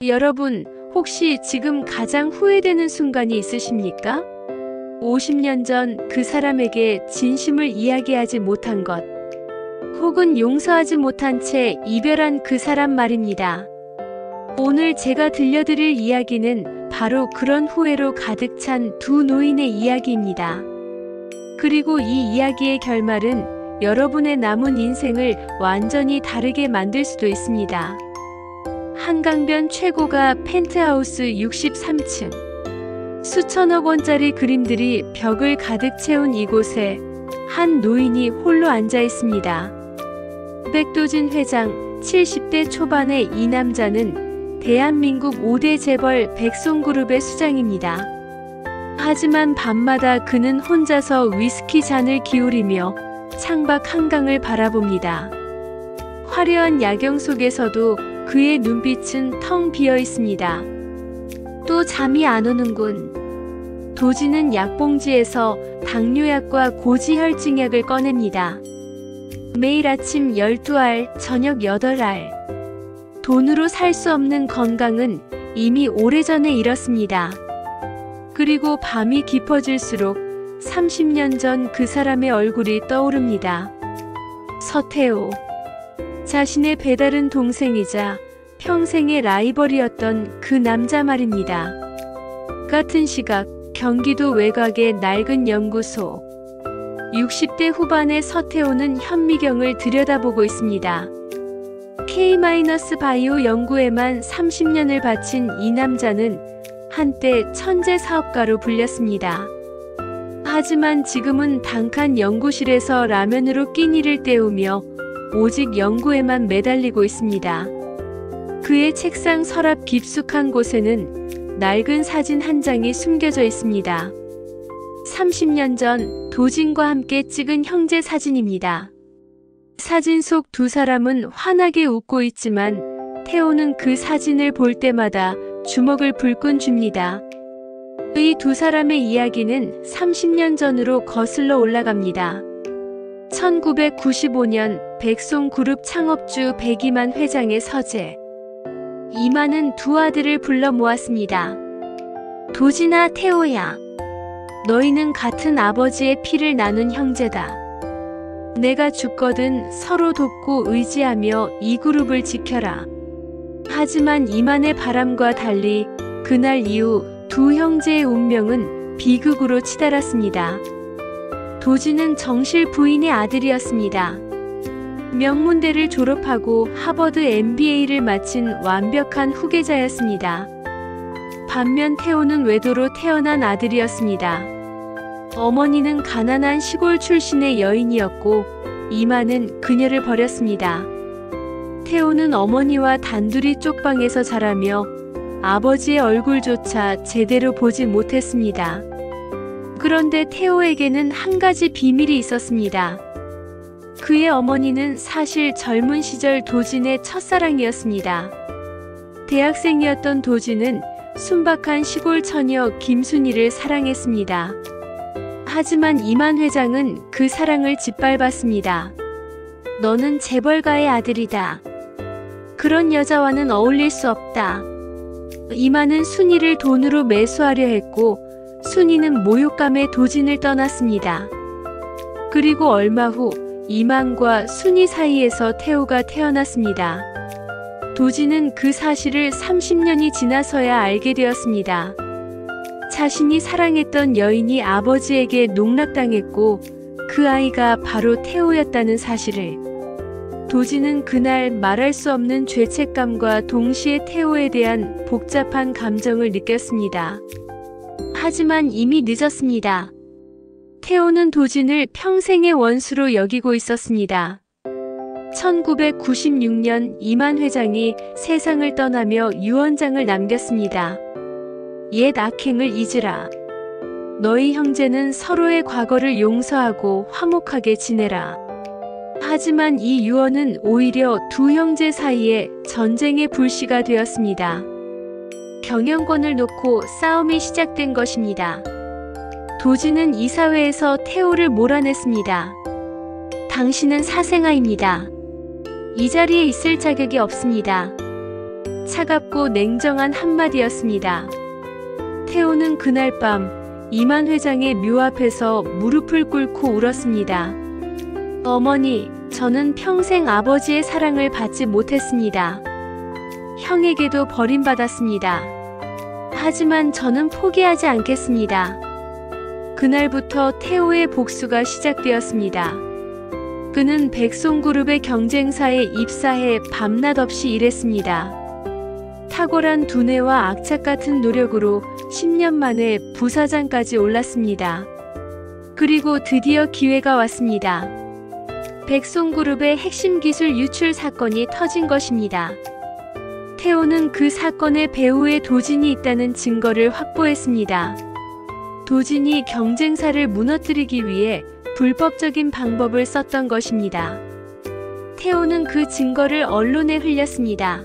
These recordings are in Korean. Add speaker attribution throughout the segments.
Speaker 1: 여러분, 혹시 지금 가장 후회되는 순간이 있으십니까? 50년 전 그 사람에게 진심을 이야기하지 못한 것, 혹은 용서하지 못한 채 이별한 그 사람 말입니다. 오늘 제가 들려드릴 이야기는 바로 그런 후회로 가득 찬 두 노인의 이야기입니다. 그리고 이 이야기의 결말은 여러분의 남은 인생을 완전히 다르게 만들 수도 있습니다. 한강변 최고가 펜트하우스 63층. 수천억 원짜리 그림들이 벽을 가득 채운 이곳에 한 노인이 홀로 앉아 있습니다. 백도진 회장, 70대 초반의 이 남자는 대한민국 5대 재벌 백송그룹의 수장입니다. 하지만 밤마다 그는 혼자서 위스키 잔을 기울이며 창밖 한강을 바라봅니다. 화려한 야경 속에서도 그의 눈빛은 텅 비어 있습니다. 또 잠이 안 오는군. 도지는 약봉지에서 당뇨약과 고지혈증약을 꺼냅니다. 매일 아침 12알, 저녁 8알. 돈으로 살 수 없는 건강은 이미 오래전에 잃었습니다. 그리고 밤이 깊어질수록 30년 전 그 사람의 얼굴이 떠오릅니다. 서태오. 자신의 배다른 동생이자 평생의 라이벌이었던 그 남자 말입니다. 같은 시각 경기도 외곽의 낡은 연구소. 60대 후반의 서태오는 현미경을 들여다보고 있습니다. K-바이오 연구에만 30년을 바친 이 남자는 한때 천재 사업가로 불렸습니다. 하지만 지금은 단칸 연구실에서 라면으로 끼니를 때우며 오직 연구에만 매달리고 있습니다. 그의 책상 서랍 깊숙한 곳에는 낡은 사진 한 장이 숨겨져 있습니다. 30년 전 도진과 함께 찍은 형제 사진입니다. 사진 속 두 사람은 환하게 웃고 있지만 태호는 그 사진을 볼 때마다 주먹을 불끈 줍니다. 이 두 사람의 이야기는 30년 전으로 거슬러 올라갑니다. 1995년 백송그룹 창업주 백이만 회장의 서재. 이만은 두 아들을 불러 모았습니다. 도진아, 태호야. 너희는 같은 아버지의 피를 나눈 형제다. 내가 죽거든 서로 돕고 의지하며 이 그룹을 지켜라. 하지만 이만의 바람과 달리 그날 이후 두 형제의 운명은 비극으로 치달았습니다. 도진은 정실 부인의 아들이었습니다. 명문대를 졸업하고 하버드 MBA를 마친 완벽한 후계자였습니다. 반면 태호는 외도로 태어난 아들이었습니다. 어머니는 가난한 시골 출신의 여인이었고 이만은 그녀를 버렸습니다. 태호는 어머니와 단둘이 쪽방에서 자라며 아버지의 얼굴조차 제대로 보지 못했습니다. 그런데 태호에게는 한 가지 비밀이 있었습니다. 그의 어머니는 사실 젊은 시절 도진의 첫사랑이었습니다. 대학생이었던 도진은 순박한 시골 처녀 김순이를 사랑했습니다. 하지만 이만 회장은 그 사랑을 짓밟았습니다. 너는 재벌가의 아들이다. 그런 여자와는 어울릴 수 없다. 이만은 순이를 돈으로 매수하려 했고 순이는 모욕감에 도진을 떠났습니다. 그리고 얼마 후 이만과 순이 사이에서 태호가 태어났습니다. 도진은 그 사실을 30년이 지나서야 알게 되었습니다. 자신이 사랑했던 여인이 아버지에게 농락당했고 그 아이가 바로 태호였다는 사실을. 도진은 그날 말할 수 없는 죄책감과 동시에 태호에 대한 복잡한 감정을 느꼈습니다. 하지만 이미 늦었습니다. 태호는 도진을 평생의 원수로 여기고 있었습니다. 1996년 이만 회장이 세상을 떠나며 유언장을 남겼습니다. 옛 악행을 잊으라. 너희 형제는 서로의 과거를 용서하고 화목하게 지내라. 하지만 이 유언은 오히려 두 형제 사이에 전쟁의 불씨가 되었습니다. 경영권을 놓고 싸움이 시작된 것입니다. 도진은 이사회에서 태호를 몰아냈습니다. 당신은 사생아입니다. 이 자리에 있을 자격이 없습니다. 차갑고 냉정한 한마디였습니다. 태호는 그날 밤 이만 회장의 묘 앞에서 무릎을 꿇고 울었습니다. 어머니, 저는 평생 아버지의 사랑을 받지 못했습니다. 형에게도 버림받았습니다. 하지만 저는 포기하지 않겠습니다. 그날부터 태호의 복수가 시작되었습니다. 그는 백송그룹의 경쟁사에 입사해 밤낮 없이 일했습니다. 탁월한 두뇌와 악착 같은 노력으로 10년 만에 부사장까지 올랐습니다. 그리고 드디어 기회가 왔습니다. 백송그룹의 핵심 기술 유출 사건이 터진 것입니다. 태호는 그 사건의 배후에 도진이 있다는 증거를 확보했습니다. 도진이 경쟁사를 무너뜨리기 위해 불법적인 방법을 썼던 것입니다. 태호는 그 증거를 언론에 흘렸습니다.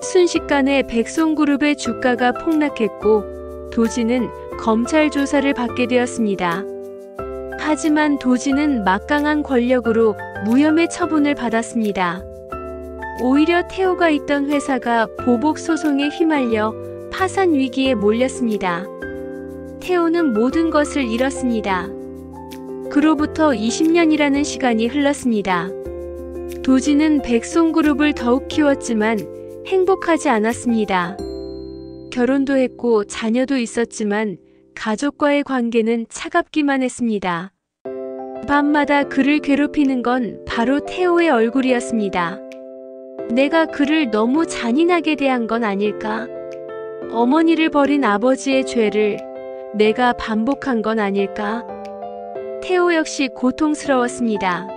Speaker 1: 순식간에 백송그룹의 주가가 폭락했고 도진은 검찰 조사를 받게 되었습니다. 하지만 도진은 막강한 권력으로 무혐의 처분을 받았습니다. 오히려 태호가 있던 회사가 보복 소송에 휘말려 파산 위기에 몰렸습니다. 태호는 모든 것을 잃었습니다. 그로부터 20년이라는 시간이 흘렀습니다. 도진은 백송그룹을 더욱 키웠지만 행복하지 않았습니다. 결혼도 했고 자녀도 있었지만 가족과의 관계는 차갑기만 했습니다. 밤마다 그를 괴롭히는 건 바로 태호의 얼굴이었습니다. 내가 그를 너무 잔인하게 대한 건 아닐까? 어머니를 버린 아버지의 죄를 내가 반복한 건 아닐까? 태호 역시 고통스러웠습니다.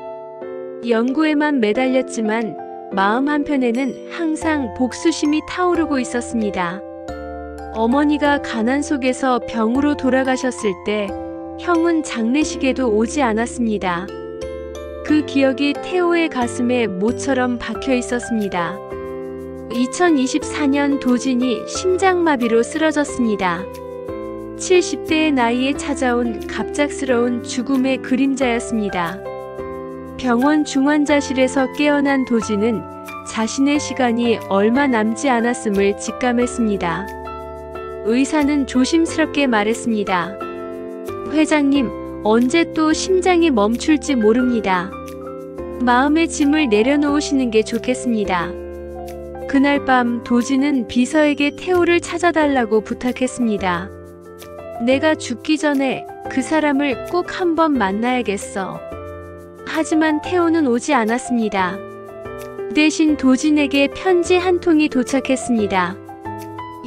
Speaker 1: 연구에만 매달렸지만 마음 한편에는 항상 복수심이 타오르고 있었습니다. 어머니가 가난 속에서 병으로 돌아가셨을 때 형은 장례식에도 오지 않았습니다. 그 기억이 태호의 가슴에 모처럼 박혀 있었습니다. 2024년 도진이 심장마비로 쓰러졌습니다. 70대의 나이에 찾아온 갑작스러운 죽음의 그림자였습니다. 병원 중환자실에서 깨어난 도진은 자신의 시간이 얼마 남지 않았음을 직감했습니다. 의사는 조심스럽게 말했습니다. 회장님, 언제 또 심장이 멈출지 모릅니다. 마음의 짐을 내려놓으시는 게 좋겠습니다. 그날 밤 도진은 비서에게 태호를 찾아달라고 부탁했습니다. 내가 죽기 전에 그 사람을 꼭 한번 만나야겠어. 하지만 태호는 오지 않았습니다. 대신 도진에게 편지 한 통이 도착했습니다.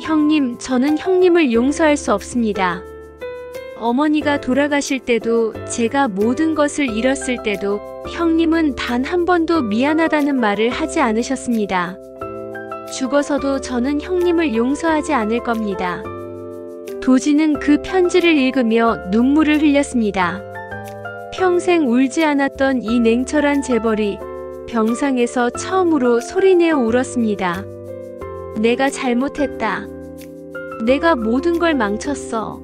Speaker 1: 형님, 저는 형님을 용서할 수 없습니다. 어머니가 돌아가실 때도 제가 모든 것을 잃었을 때도 형님은 단 한 번도 미안하다는 말을 하지 않으셨습니다. 죽어서도 저는 형님을 용서하지 않을 겁니다. 도진은 그 편지를 읽으며 눈물을 흘렸습니다. 평생 울지 않았던 이 냉철한 재벌이 병상에서 처음으로 소리내어 울었습니다. 내가 잘못했다. 내가 모든 걸 망쳤어.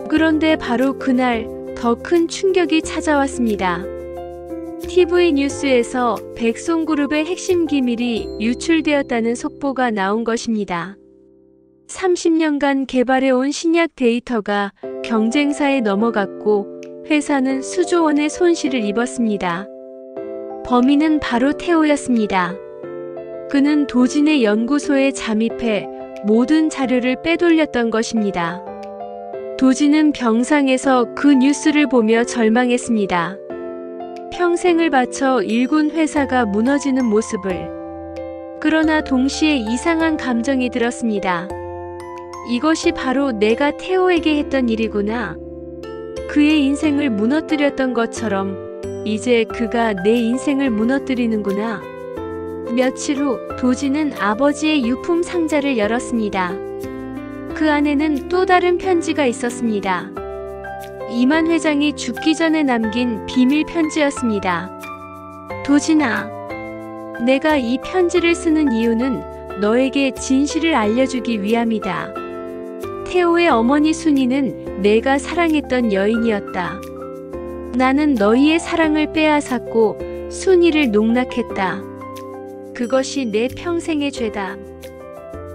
Speaker 1: 그런데 바로 그날 더 큰 충격이 찾아왔습니다. TV 뉴스에서 백송그룹의 핵심 기밀이 유출되었다는 속보가 나온 것입니다. 30년간 개발해온 신약 데이터가 경쟁사에 넘어갔고 회사는 수조 원의 손실을 입었습니다. 범인은 바로 태호였습니다. 그는 도진의 연구소에 잠입해 모든 자료를 빼돌렸던 것입니다. 도진은 병상에서 그 뉴스를 보며 절망했습니다. 평생을 바쳐 일군 회사가 무너지는 모습을. 그러나 동시에 이상한 감정이 들었습니다. 이것이 바로 내가 태호에게 했던 일이구나. 그의 인생을 무너뜨렸던 것처럼 이제 그가 내 인생을 무너뜨리는구나. 며칠 후 도진은 아버지의 유품 상자를 열었습니다. 그 안에는 또 다른 편지가 있었습니다. 이만 회장이 죽기 전에 남긴 비밀 편지였습니다. 도진아, 내가 이 편지를 쓰는 이유는 너에게 진실을 알려주기 위함이다. 태호의 어머니 순이는 내가 사랑했던 여인이었다. 나는 너희의 사랑을 빼앗았고 순이를 농락했다. 그것이 내 평생의 죄다.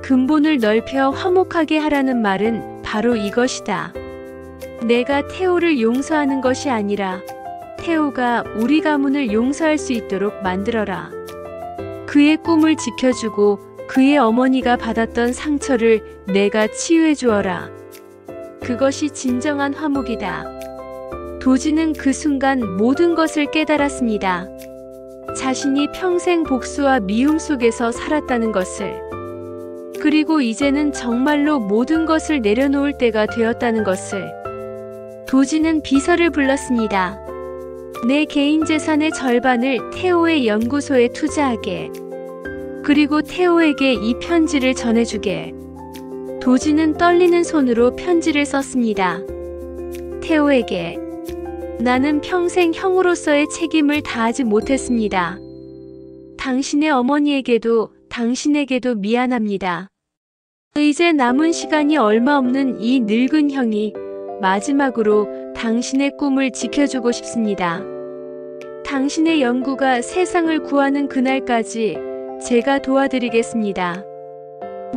Speaker 1: 근본을 넓혀 화목하게 하라는 말은 바로 이것이다. 내가 태호를 용서하는 것이 아니라 태호가 우리 가문을 용서할 수 있도록 만들어라. 그의 꿈을 지켜주고 그의 어머니가 받았던 상처를 내가 치유해 주어라. 그것이 진정한 화목이다. 도지는 그 순간 모든 것을 깨달았습니다. 자신이 평생 복수와 미움 속에서 살았다는 것을. 그리고 이제는 정말로 모든 것을 내려놓을 때가 되었다는 것을. 도지는 비서를 불렀습니다. 내 개인 재산의 절반을 태호의 연구소에 투자하게. 그리고 태호에게 이 편지를 전해주게. 도지는 떨리는 손으로 편지를 썼습니다. 태호에게. 나는 평생 형으로서의 책임을 다하지 못했습니다. 당신의 어머니에게도 당신에게도 미안합니다. 이제 남은 시간이 얼마 없는 이 늙은 형이 마지막으로 당신의 꿈을 지켜주고 싶습니다. 당신의 연구가 세상을 구하는 그날까지 제가 도와드리겠습니다.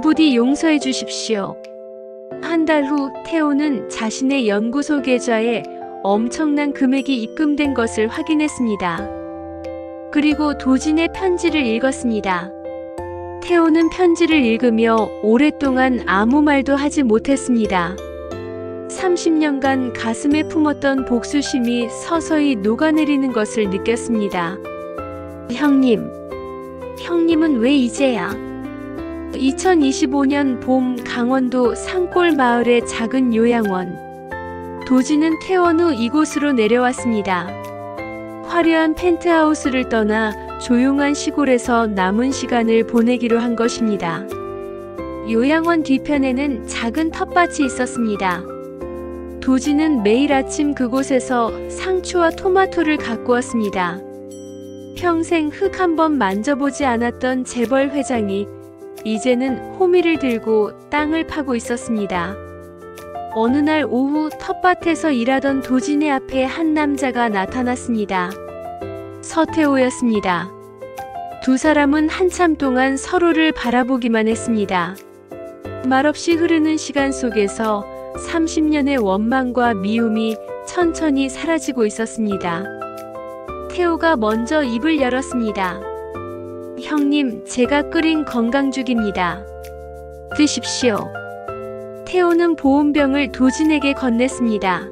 Speaker 1: 부디 용서해 주십시오. 한 달 후 태호는 자신의 연구소 계좌에 엄청난 금액이 입금된 것을 확인했습니다. 그리고 도진의 편지를 읽었습니다. 태호는 편지를 읽으며 오랫동안 아무 말도 하지 못했습니다. 30년간 가슴에 품었던 복수심이 서서히 녹아내리는 것을 느꼈습니다. 형님은 왜 이제야? 2025년 봄 강원도 산골 마을의 작은 요양원. 도지는 퇴원 후 이곳으로 내려왔습니다. 화려한 펜트하우스를 떠나 조용한 시골에서 남은 시간을 보내기로 한 것입니다. 요양원 뒤편에는 작은 텃밭이 있었습니다. 도지는 매일 아침 그곳에서 상추와 토마토를 갖고 왔습니다. 평생 흙 한번 만져보지 않았던 재벌 회장이 이제는 호미를 들고 땅을 파고 있었습니다. 어느 날 오후 텃밭에서 일하던 도진의 앞에 한 남자가 나타났습니다. 서태호였습니다. 두 사람은 한참 동안 서로를 바라보기만 했습니다. 말없이 흐르는 시간 속에서 30년의 원망과 미움이 천천히 사라지고 있었습니다. 태호가 먼저 입을 열었습니다. 형님, 제가 끓인 건강죽입니다. 드십시오. 태호는 보온병을 도진에게 건넸습니다.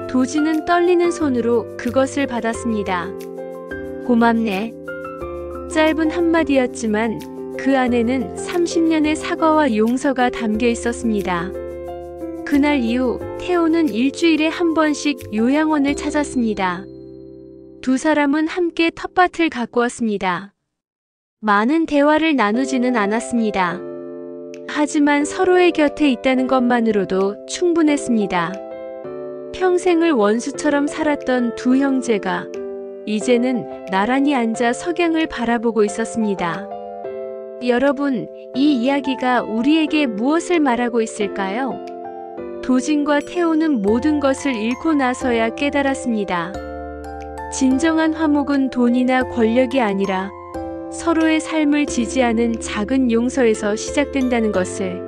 Speaker 1: 도진은 떨리는 손으로 그것을 받았습니다. 고맙네. 짧은 한마디였지만 그 안에는 30년의 사과와 용서가 담겨 있었습니다. 그날 이후 태호는 일주일에 한 번씩 요양원을 찾았습니다. 두 사람은 함께 텃밭을 가꾸었습니다. 많은 대화를 나누지는 않았습니다. 하지만 서로의 곁에 있다는 것만으로도 충분했습니다. 평생을 원수처럼 살았던 두 형제가 이제는 나란히 앉아 석양을 바라보고 있었습니다. 여러분, 이 이야기가 우리에게 무엇을 말하고 있을까요? 도진과 태호는 모든 것을 잃고 나서야 깨달았습니다. 진정한 화목은 돈이나 권력이 아니라 서로의 삶을 지지하는 작은 용서에서 시작된다는 것을.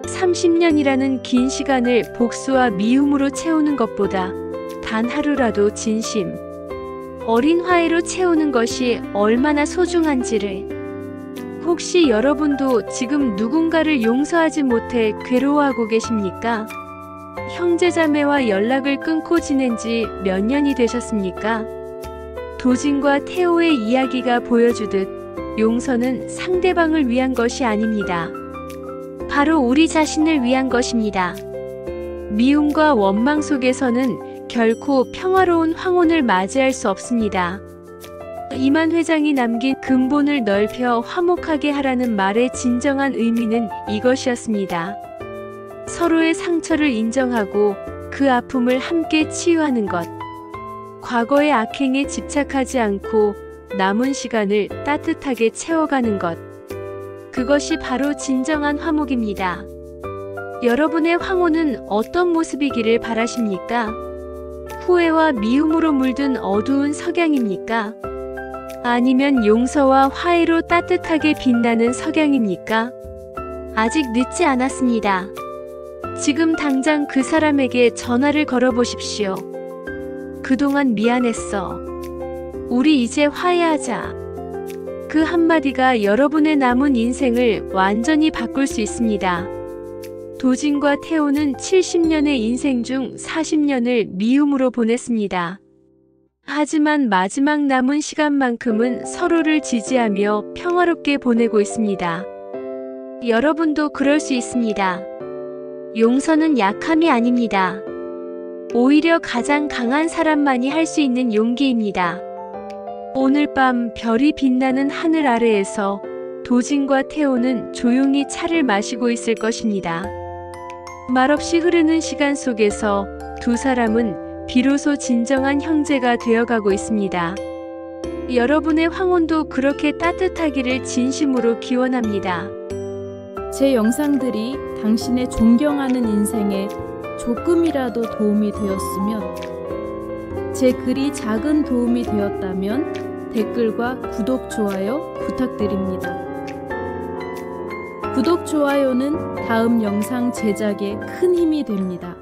Speaker 1: 30년이라는 긴 시간을 복수와 미움으로 채우는 것보다 단 하루라도 진심, 어린 화해로 채우는 것이 얼마나 소중한지를. 혹시 여러분도 지금 누군가를 용서하지 못해 괴로워하고 계십니까? 형제자매와 연락을 끊고 지낸 지 몇 년이 되셨습니까? 도진과 태호의 이야기가 보여주듯 용서는 상대방을 위한 것이 아닙니다. 바로 우리 자신을 위한 것입니다. 미움과 원망 속에서는 결코 평화로운 황혼을 맞이할 수 없습니다. 이만 회장이 남긴 근본을 넓혀 화목하게 하라는 말의 진정한 의미는 이것이었습니다. 서로의 상처를 인정하고 그 아픔을 함께 치유하는 것. 과거의 악행에 집착하지 않고 남은 시간을 따뜻하게 채워가는 것. 그것이 바로 진정한 화목입니다. 여러분의 황혼은 어떤 모습이기를 바라십니까? 후회와 미움으로 물든 어두운 석양입니까? 아니면 용서와 화해로 따뜻하게 빛나는 석양입니까? 아직 늦지 않았습니다. 지금 당장 그 사람에게 전화를 걸어보십시오. 그동안 미안했어. 우리 이제 화해하자. 그 한마디가 여러분의 남은 인생을 완전히 바꿀 수 있습니다. 도진과 태호는 70년의 인생 중 40년을 미움으로 보냈습니다. 하지만 마지막 남은 시간만큼은 서로를 지지하며 평화롭게 보내고 있습니다. 여러분도 그럴 수 있습니다. 용서는 약함이 아닙니다. 오히려 가장 강한 사람만이 할 수 있는 용기입니다. 오늘 밤 별이 빛나는 하늘 아래에서 도진과 태호는 조용히 차를 마시고 있을 것입니다. 말없이 흐르는 시간 속에서 두 사람은 비로소 진정한 형제가 되어가고 있습니다. 여러분의 황혼도 그렇게 따뜻하기를 진심으로 기원합니다.
Speaker 2: 제 영상들이 당신의 존경하는 인생에 조금이라도 도움이 되었으면, 제 글이 작은 도움이 되었다면 댓글과 구독, 좋아요 부탁드립니다. 구독, 좋아요는 다음 영상 제작에 큰 힘이 됩니다.